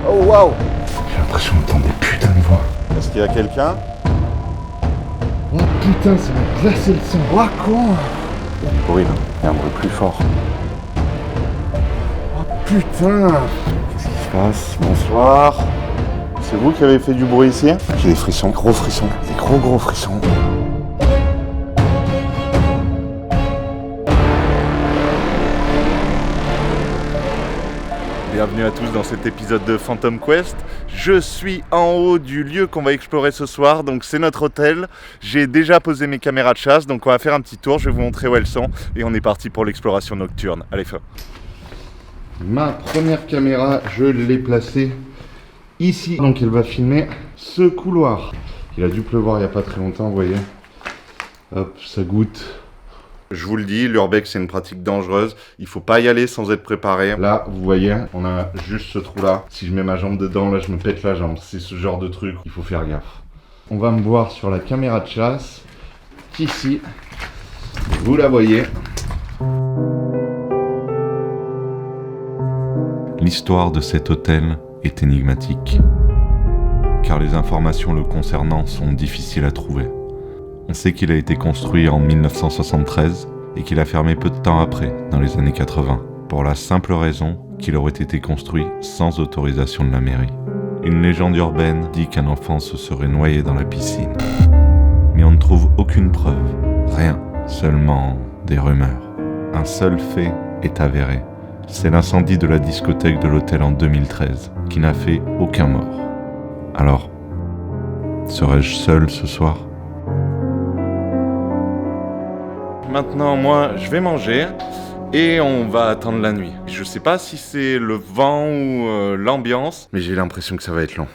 Oh waouh! J'ai l'impression d'entendre des putains de voix. Est-ce qu'il y a quelqu'un? Oh putain, ça m'a glacé le sang. Oh con! Oui, il y a un bruit plus fort. Oh putain! Qu'est-ce qui se passe? Bonsoir. C'est vous qui avez fait du bruit ici? J'ai des frissons, gros frissons, des gros frissons. Bienvenue à tous dans cet épisode de Phantom Quest. Je suis en haut du lieu qu'on va explorer ce soir, donc c'est notre hôtel. J'ai déjà posé mes caméras de chasse, donc on va faire un petit tour, je vais vous montrer où elles sont et on est parti pour l'exploration nocturne. Allez, feu. Ma première caméra, je l'ai placée ici, donc elle va filmer ce couloir. Il a dû pleuvoir il n'y a pas très longtemps, vous voyez. Hop, ça goutte. Je vous le dis, l'urbex c'est une pratique dangereuse, il faut pas y aller sans être préparé. Là, vous voyez, on a juste ce trou-là. Si je mets ma jambe dedans, là, je me pète la jambe. C'est ce genre de truc, il faut faire gaffe. On va me voir sur la caméra de chasse, ici. Vous la voyez. L'histoire de cet hôtel est énigmatique, car les informations le concernant sont difficiles à trouver. On sait qu'il a été construit en 1973 et qu'il a fermé peu de temps après, dans les années 80, pour la simple raison qu'il aurait été construit sans autorisation de la mairie. Une légende urbaine dit qu'un enfant se serait noyé dans la piscine. Mais on ne trouve aucune preuve, rien, seulement des rumeurs. Un seul fait est avéré. C'est l'incendie de la discothèque de l'hôtel en 2013, qui n'a fait aucun mort. Alors, serais-je seul ce soir ? Maintenant, moi, je vais manger et on va attendre la nuit. Je sais pas si c'est le vent ou l'ambiance, mais j'ai l'impression que ça va être long.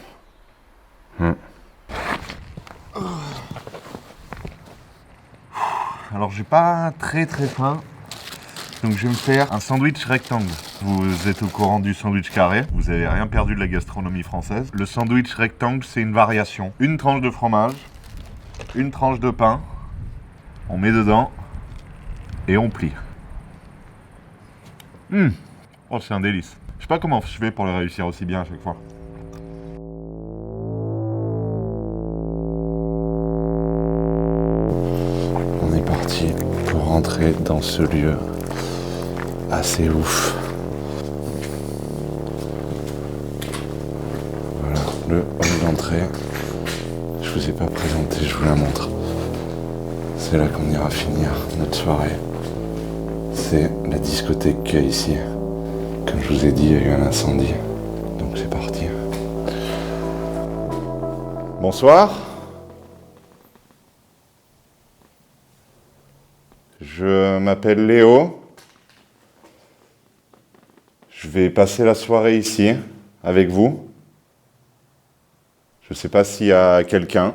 Alors, j'ai pas très faim, donc je vais me faire un sandwich rectangle. Vous êtes au courant du sandwich carré, vous avez rien perdu de la gastronomie française. Le sandwich rectangle, c'est une variation. Une tranche de fromage, une tranche de pain, on met dedans et on plie. Oh, c'est un délice. Je sais pas comment je fais pour le réussir aussi bien à chaque fois. On est parti pour rentrer dans ce lieu assez ouf. Voilà, le hall d'entrée. Je vous ai pas présenté, je vous la montre. C'est là qu'on ira finir notre soirée. C'est la discothèque qu'il y a ici. Comme je vous ai dit, il y a eu un incendie. Donc c'est parti. Bonsoir. Je m'appelle Léo. Je vais passer la soirée ici, avec vous. Je ne sais pas s'il y a quelqu'un.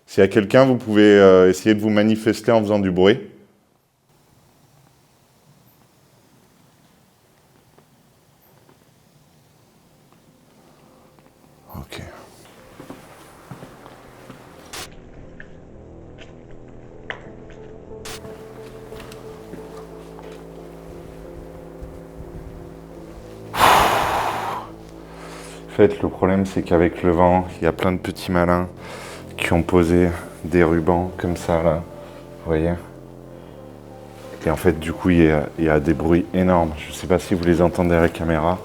S'il y a quelqu'un, vous pouvez essayer de vous manifester en faisant du bruit. Ok. En fait, le problème, c'est qu'avec le vent, il y a plein de petits malins qui ont posé des rubans comme ça, là. Vous voyez? Et en fait, du coup, il y a des bruits énormes. Je ne sais pas si vous les entendez à la caméra,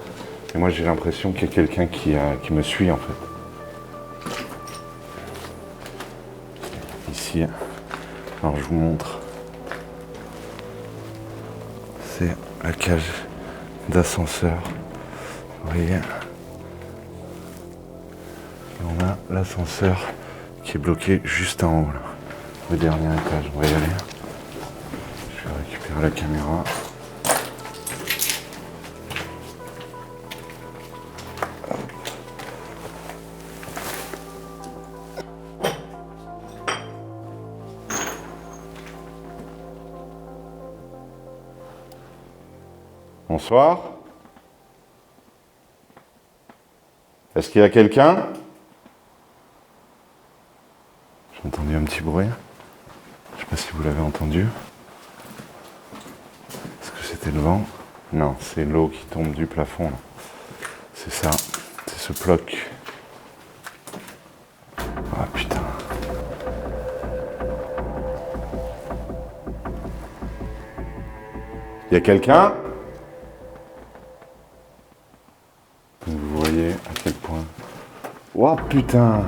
mais moi, j'ai l'impression qu'il y a quelqu'un qui me suit, en fait. Ici, alors je vous montre. C'est la cage d'ascenseur. Vous voyez? Et on a l'ascenseur qui est bloqué juste en haut, là. Le dernier étage. On va y aller. Je vais récupérer la caméra. Bonsoir. Est-ce qu'il y a quelqu'un? J'ai entendu un petit bruit. Je ne sais pas si vous l'avez entendu. Est-ce que c'était le vent? Non, c'est l'eau qui tombe du plafond. Là. C'est ça, c'est ce bloc. Ah putain. Y a quelqu'un? Vous voyez à quel point. Oh putain!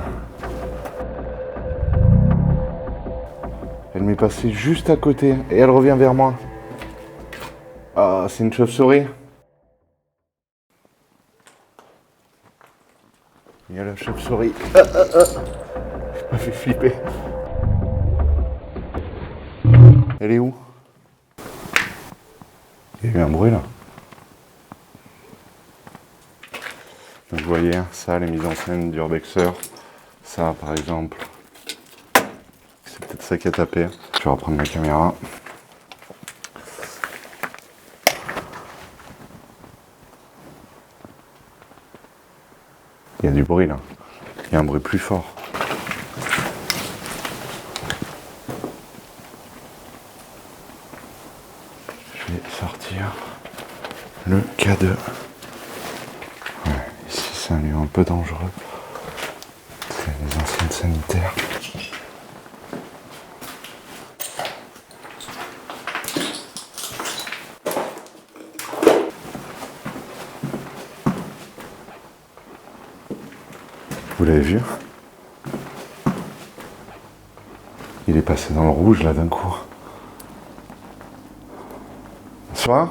Elle m'est passée juste à côté et elle revient vers moi. Ah, c'est une chauve-souris. Il y a la chauve-souris. Ça m'a fait flipper. Elle est où? Il y a eu un bruit là. Donc vous voyez, ça, les mises en scène d'Urbexer. Ça, par exemple. C'est peut-être ça qui a tapé. Je vais reprendre ma caméra. Il y a du bruit là. Il y a un bruit plus fort. Je vais sortir le K2. Ouais, ici c'est un lieu un peu dangereux. C'est les enceintes sanitaires. Vous l'avez vu? Il est passé dans le rouge là d'un coup. Bonsoir.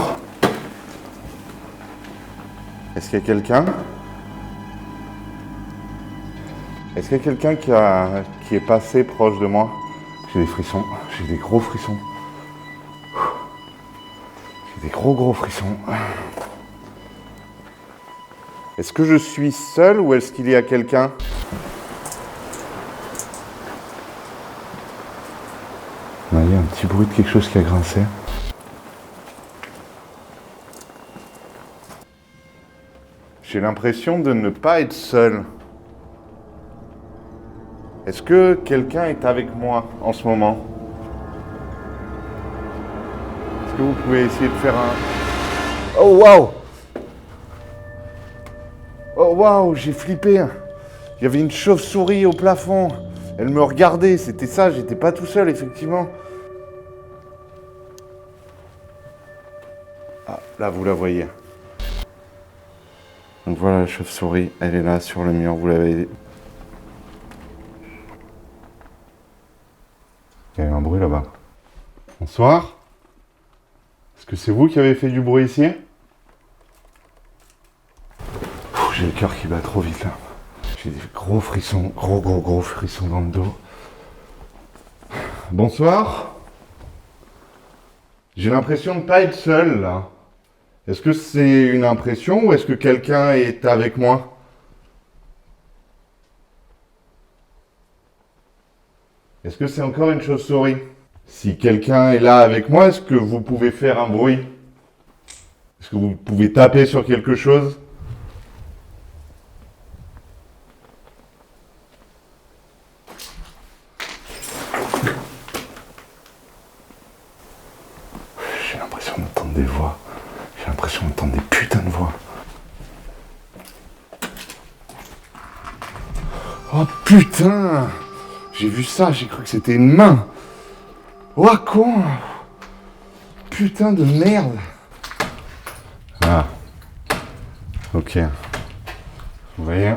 Est-ce qu'il y a quelqu'un? Est-ce qu'il y a quelqu'un qui est passé proche de moi? J'ai des frissons, j'ai des gros frissons. J'ai des gros frissons. Est-ce que je suis seul ou est-ce qu'il y a quelqu'un? Il y a un petit bruit de quelque chose qui a grincé. J'ai l'impression de ne pas être seul. Est-ce que quelqu'un est avec moi en ce moment? Est-ce que vous pouvez essayer de faire un... Oh waouh! Oh waouh, j'ai flippé. Il y avait une chauve-souris au plafond. Elle me regardait, c'était ça, j'étais pas tout seul effectivement. Ah, là vous la voyez. Donc voilà la chauve-souris, elle est là sur le mur, vous l'avez... Il y a eu un bruit là-bas. Bonsoir. Est-ce que c'est vous qui avez fait du bruit ici? J'ai le cœur qui bat trop vite là. J'ai des gros frissons, gros frissons dans le dos. Bonsoir. J'ai l'impression de ne pas être seul là. Est-ce que c'est une impression ou est-ce que quelqu'un est avec moi? Est-ce que c'est encore une chauve-souris? Si quelqu'un est là avec moi, est-ce que vous pouvez faire un bruit? Est-ce que vous pouvez taper sur quelque chose? J'ai l'impression d'entendre des voix. J'ai l'impression d'entendre des putains de voix. Oh putain! J'ai vu ça, j'ai cru que c'était une main. Oh con! Putain de merde! Ah. Ok. Vous voyez?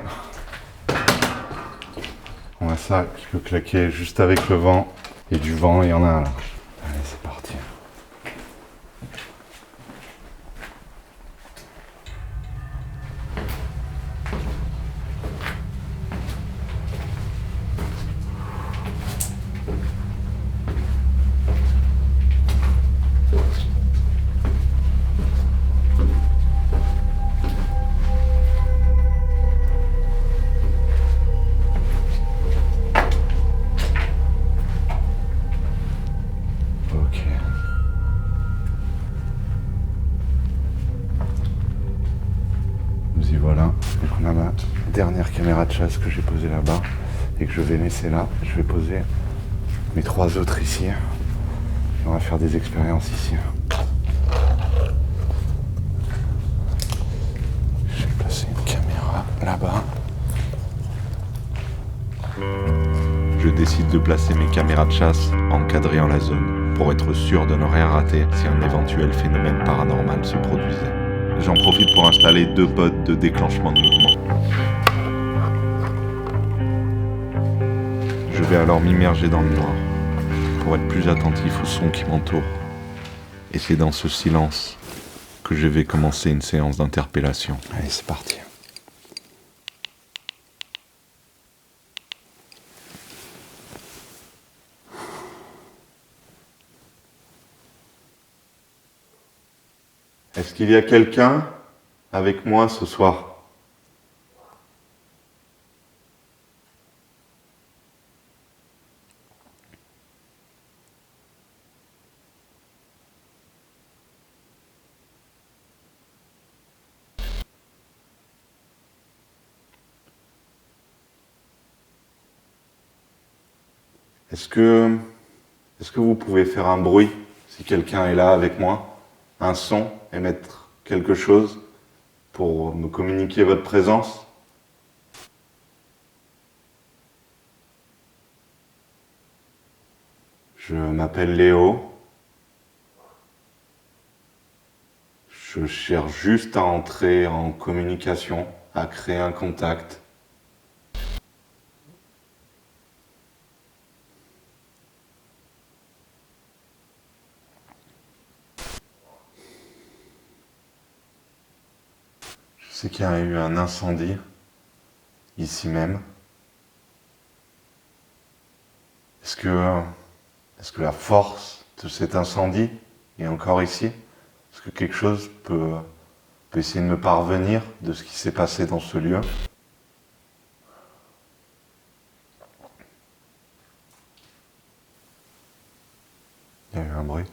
On a ça qui peut claquer juste avec le vent. Et du vent, il y en a un là. Allez, c'est parti. Voilà, donc on a ma dernière caméra de chasse que j'ai posée là-bas et que je vais laisser là. Je vais poser mes 3 autres ici. Et on va faire des expériences ici. là-bas. Je décide de placer mes caméras de chasse en quadrillant la zone pour être sûr de ne rien rater si un éventuel phénomène paranormal se produisait. J'en profite pour installer 2 pods de déclenchement de mouvement. Je vais alors m'immerger dans le noir pour être plus attentif aux sons qui m'entourent. Et c'est dans ce silence que je vais commencer une séance d'interpellation. Allez, c'est parti. Est-ce qu'il y a quelqu'un avec moi ce soir ? Est-ce que vous pouvez faire un bruit si quelqu'un est là avec moi ? Un son, émettre quelque chose pour me communiquer votre présence ? Je m'appelle Léo. Je cherche juste à entrer en communication, à créer un contact. Je sais qu'il y a eu un incendie, ici même. Est-ce que la force de cet incendie est encore ici ? Est-ce que quelque chose peut essayer de me parvenir de ce qui s'est passé dans ce lieu ? Il y a eu un bruit.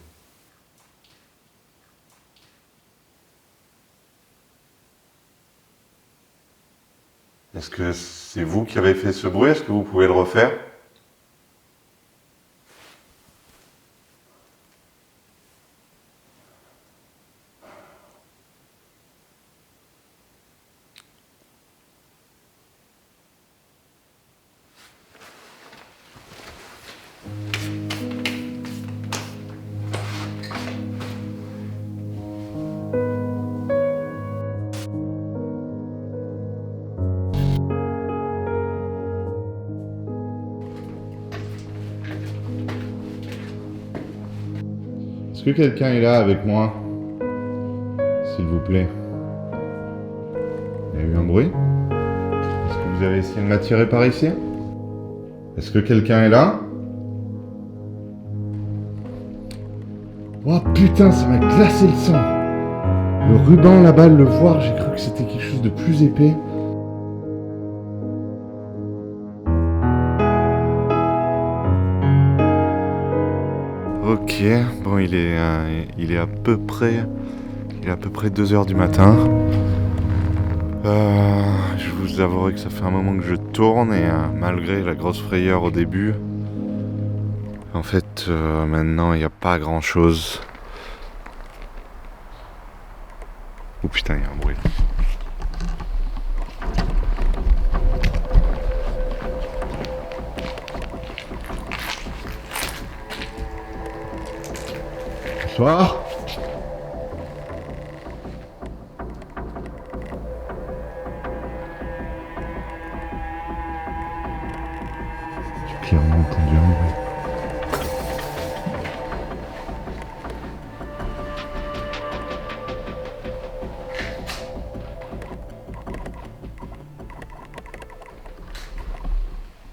Est-ce que c'est vous qui avez fait ce bruit ? Est-ce que vous pouvez le refaire ? Est-ce que quelqu'un est là avec moi ? S'il vous plaît. Il y a eu un bruit ? Est-ce que vous avez essayé de m'attirer par ici ? Est-ce que quelqu'un est là ? Oh putain, ça m'a glacé le sang. Le ruban là-bas, le voir, j'ai cru que c'était quelque chose de plus épais. Ok, bon, il est à peu près 2h du matin. Je vous avouerai que ça fait un moment que je tourne et malgré la grosse frayeur au début, en fait, maintenant il n'y a pas grand chose. Oh putain, il y a un bruit. Bonsoir. J'ai clairement entendu un bruit.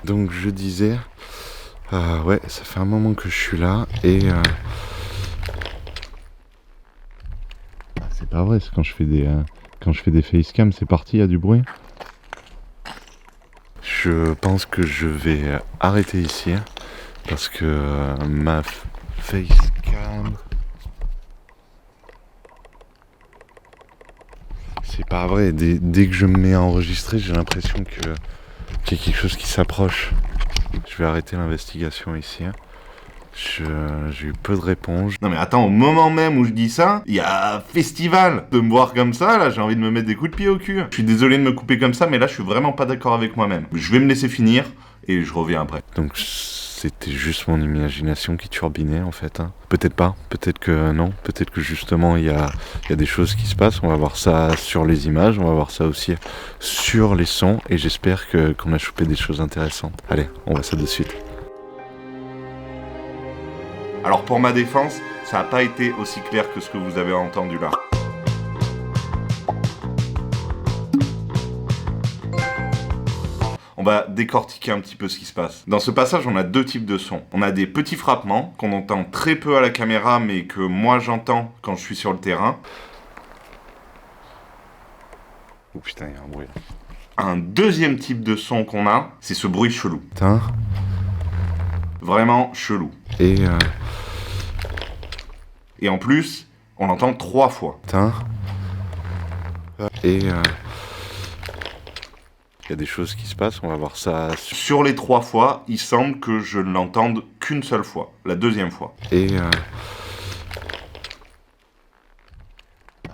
Donc je disais, ouais, ça fait un moment que je suis là et c'est pas vrai, c'est quand je fais des facecam, c'est parti, il y a du bruit. Je pense que je vais arrêter ici parce que ma facecam, c'est pas vrai. Dès que je me mets à enregistrer, j'ai l'impression qu'il y a quelque chose qui s'approche. Je vais arrêter l'investigation ici. J'ai eu peu de réponses. Non mais attends, au moment même où je dis ça, il y a festival. De me voir comme ça, là, j'ai envie de me mettre des coups de pied au cul. Je suis désolé de me couper comme ça, mais là, je suis vraiment pas d'accord avec moi-même. Je vais me laisser finir et je reviens après. Donc c'était juste mon imagination qui turbinait en fait. Hein. Peut-être pas, peut-être que non, peut-être que justement il y a des choses qui se passent. On va voir ça sur les images, on va voir ça aussi sur les sons et j'espère qu'on a chopé des choses intéressantes. Allez, on voit ça de suite. Alors pour ma défense, ça n'a pas été aussi clair que ce que vous avez entendu là. On va décortiquer un petit peu ce qui se passe. Dans ce passage, on a deux types de sons. On a des petits frappements qu'on entend très peu à la caméra, mais que moi j'entends quand je suis sur le terrain. Oh putain, il y a un bruit là. Un deuxième type de son qu'on a, c'est ce bruit chelou. Putain. Vraiment chelou. Et en plus, on l'entend 3 fois. Putain. Et il y a des choses qui se passent, on va voir ça. Sur les 3 fois, il semble que je ne l'entende qu'une seule fois, la deuxième fois. Et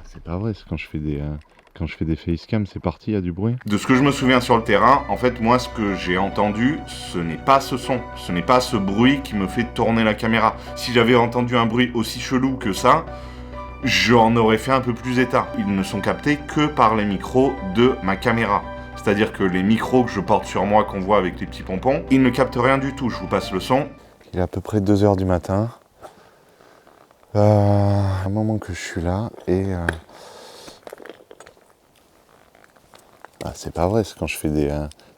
c'est pas vrai, c'est quand je fais des facecam, c'est parti, il y a du bruit. De ce que je me souviens sur le terrain, en fait, moi, ce que j'ai entendu, ce n'est pas ce son, ce n'est pas ce bruit qui me fait tourner la caméra. Si j'avais entendu un bruit aussi chelou que ça, j'en aurais fait un peu plus état. Ils ne sont captés que par les micros de ma caméra. C'est-à-dire que les micros que je porte sur moi, qu'on voit avec les petits pompons, ils ne captent rien du tout. Je vous passe le son. Il est à peu près 2h du matin. Un moment que je suis là et... c'est pas vrai, c'est quand je fais des...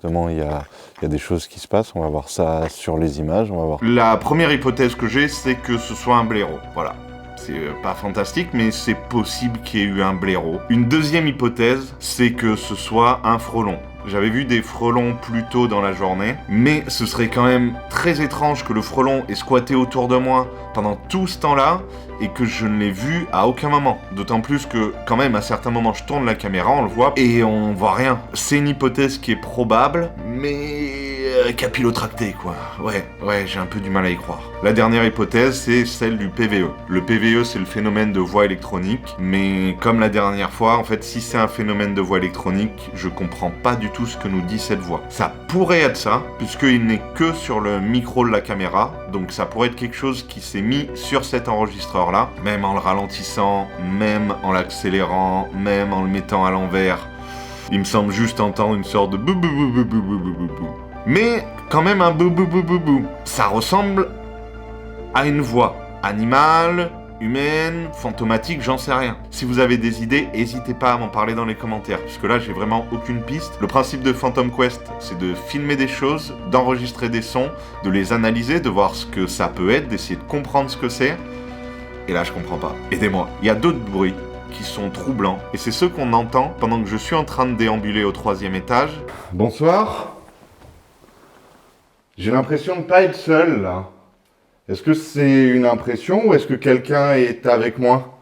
Vraiment, il y a des choses qui se passent, on va voir ça sur les images, on va voir... La première hypothèse que j'ai, c'est que ce soit un blaireau, voilà. C'est pas fantastique, mais c'est possible qu'il y ait eu un blaireau. Une deuxième hypothèse, c'est que ce soit un frelon. J'avais vu des frelons plus tôt dans la journée, mais ce serait quand même très étrange que le frelon ait squatté autour de moi pendant tout ce temps-là et que je ne l'ai vu à aucun moment. D'autant plus que, quand même, à certains moments, je tourne la caméra, on le voit, et on voit rien. C'est une hypothèse qui est probable, mais capillotractée, quoi. Ouais, j'ai un peu du mal à y croire. La dernière hypothèse, c'est celle du PVE. Le PVE, c'est le phénomène de voix électronique, mais comme la dernière fois, en fait, si c'est un phénomène de voix électronique, je comprends pas du tout ce que nous dit cette voix. Ça pourrait être ça, puisqu'il n'est que sur le micro de la caméra, donc ça pourrait être quelque chose qui s'est mis sur cet enregistreur-là, même en le ralentissant, même en l'accélérant, même en le mettant à l'envers. Il me semble juste entendre une sorte de bou bou bou bou bou bou bou bou. Mais quand même un bou bou bou bou bou. Ça ressemble à une voix animale, humaine, fantomatique, j'en sais rien. Si vous avez des idées, n'hésitez pas à m'en parler dans les commentaires, puisque là j'ai vraiment aucune piste. Le principe de Phantom Quest, c'est de filmer des choses, d'enregistrer des sons, de les analyser, de voir ce que ça peut être, d'essayer de comprendre ce que c'est. Et là je comprends pas. Aidez-moi. Il y a d'autres bruits qui sont troublants, et c'est ceux qu'on entend pendant que je suis en train de déambuler au 3e étage. Bonsoir. J'ai l'impression de pas être seul là. Est-ce que c'est une impression ou est-ce que quelqu'un est avec moi?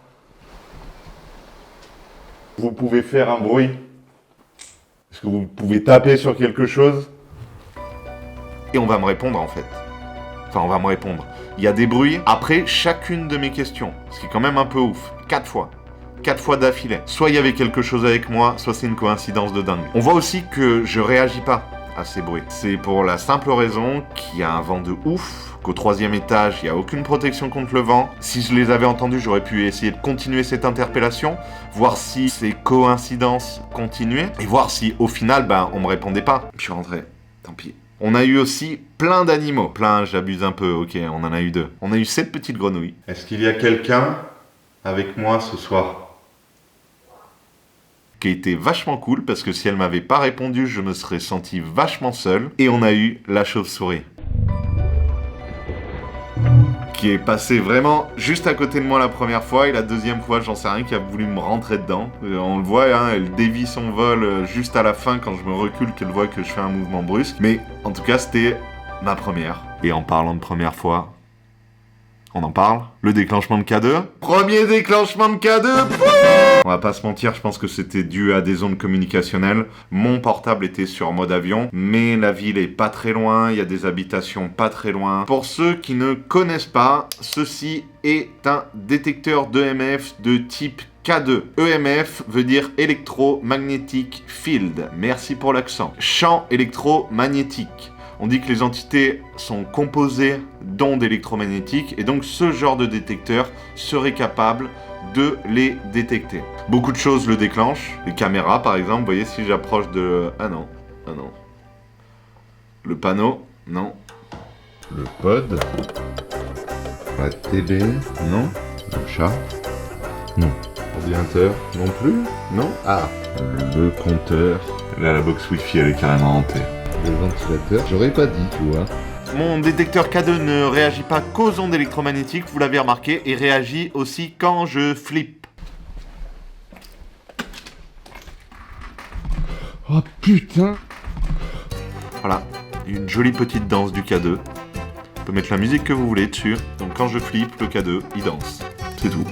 Vous pouvez faire un bruit? Est-ce que vous pouvez taper sur quelque chose? Et on va me répondre en fait. Enfin, on va me répondre. Il y a des bruits après chacune de mes questions, ce qui est quand même un peu ouf. 4 fois. 4 fois d'affilée. Soit il y avait quelque chose avec moi, soit c'est une coïncidence de dingue. On voit aussi que je réagis pas à ces bruits. C'est pour la simple raison qu'il y a un vent de ouf, qu'au 3e étage, il n'y a aucune protection contre le vent. Si je les avais entendus, j'aurais pu essayer de continuer cette interpellation, voir si ces coïncidences continuaient, et voir si, au final, on me répondait pas. Je suis rentré. Tant pis. On a eu aussi plein d'animaux. Plein, j'abuse un peu, ok, on en a eu 2. On a eu 7 petites grenouilles. Est-ce qu'il y a quelqu'un avec moi ce soir? Qui a été vachement cool, parce que si elle m'avait pas répondu, je me serais senti vachement seul. Et on a eu la chauve-souris. Qui est passée vraiment juste à côté de moi la première fois, et la deuxième fois, j'en sais rien, qui a voulu me rentrer dedans. On le voit, hein, elle dévie son vol juste à la fin, quand je me recule, qu'elle voit que je fais un mouvement brusque. Mais en tout cas, c'était ma première. Et en parlant de première fois, On en parle. Le déclenchement de K2. Premier déclenchement de K2. On va pas se mentir, je pense que c'était dû à des ondes communicationnelles. Mon portable était sur mode avion, mais la ville est pas très loin, il y a des habitations pas très loin. Pour ceux qui ne connaissent pas, ceci est un détecteur d'EMF de type K2. EMF veut dire Electromagnetic Field. Merci pour l'accent. Champ électromagnétique. On dit que les entités sont composées d'ondes électromagnétiques et donc ce genre de détecteur serait capable de les détecter. Beaucoup de choses le déclenchent. Les caméras par exemple, vous voyez si j'approche de... Ah non. Le panneau, non. Le pod. La télé, non. Le chat, non. Ordinateur, non plus, non. Ah, le compteur. Là la box Wi-Fi elle est carrément hantée. Le ventilateur, j'aurais pas dit, tu vois. Mon détecteur K2 ne réagit pas qu'aux ondes électromagnétiques, vous l'avez remarqué, et réagit aussi quand je flippe. Oh putain! Voilà, une jolie petite danse du K2. On peut mettre la musique que vous voulez dessus, donc quand je flippe, le K2, il danse. C'est tout.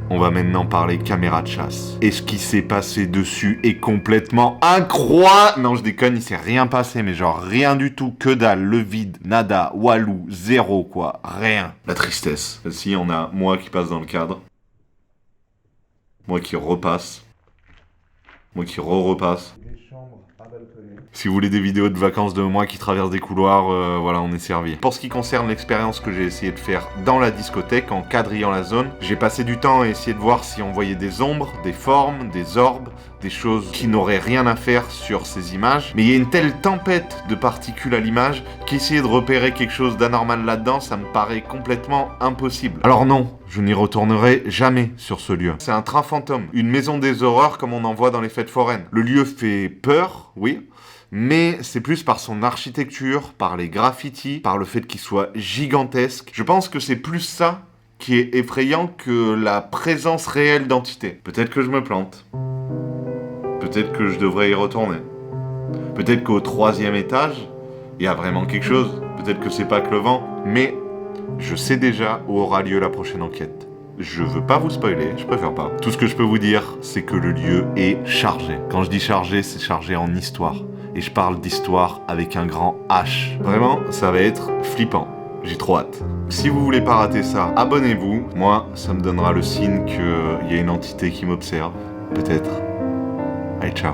On va maintenant parler caméra de chasse. Et ce qui s'est passé dessus est complètement incroyable. Non, je déconne, il s'est rien passé, mais genre rien du tout, que dalle, le vide, nada, walou, zéro quoi, rien. La tristesse. Si on a moi qui passe dans le cadre, moi qui repasse, moi qui repasse. Si vous voulez des vidéos de vacances de moi qui traversent des couloirs, voilà, on est servi. Pour ce qui concerne l'expérience que j'ai essayé de faire dans la discothèque, en quadrillant la zone, j'ai passé du temps à essayer de voir si on voyait des ombres, des formes, des orbes, des choses qui n'auraient rien à faire sur ces images. Mais il y a une telle tempête de particules à l'image qu'essayer de repérer quelque chose d'anormal là-dedans, ça me paraît complètement impossible. Alors non, je n'y retournerai jamais sur ce lieu. C'est un train fantôme, une maison des horreurs comme on en voit dans les fêtes foraines. Le lieu fait peur, oui, mais c'est plus par son architecture, par les graffitis, par le fait qu'il soit gigantesque. Je pense que c'est plus ça qui est effrayant que la présence réelle d'entités. Peut-être que je me plante. Peut-être que je devrais y retourner. Peut-être qu'au 3e étage, il y a vraiment quelque chose. Peut-être que c'est pas que le vent, mais je sais déjà où aura lieu la prochaine enquête. Je veux pas vous spoiler, je préfère pas. Tout ce que je peux vous dire, c'est que le lieu est chargé. Quand je dis chargé, c'est chargé en histoire. Et je parle d'histoire avec un grand H. Vraiment, ça va être flippant. J'ai trop hâte. Si vous voulez pas rater ça, abonnez-vous. Moi, ça me donnera le signe qu'il y a une entité qui m'observe. Peut-être. Allez, ciao.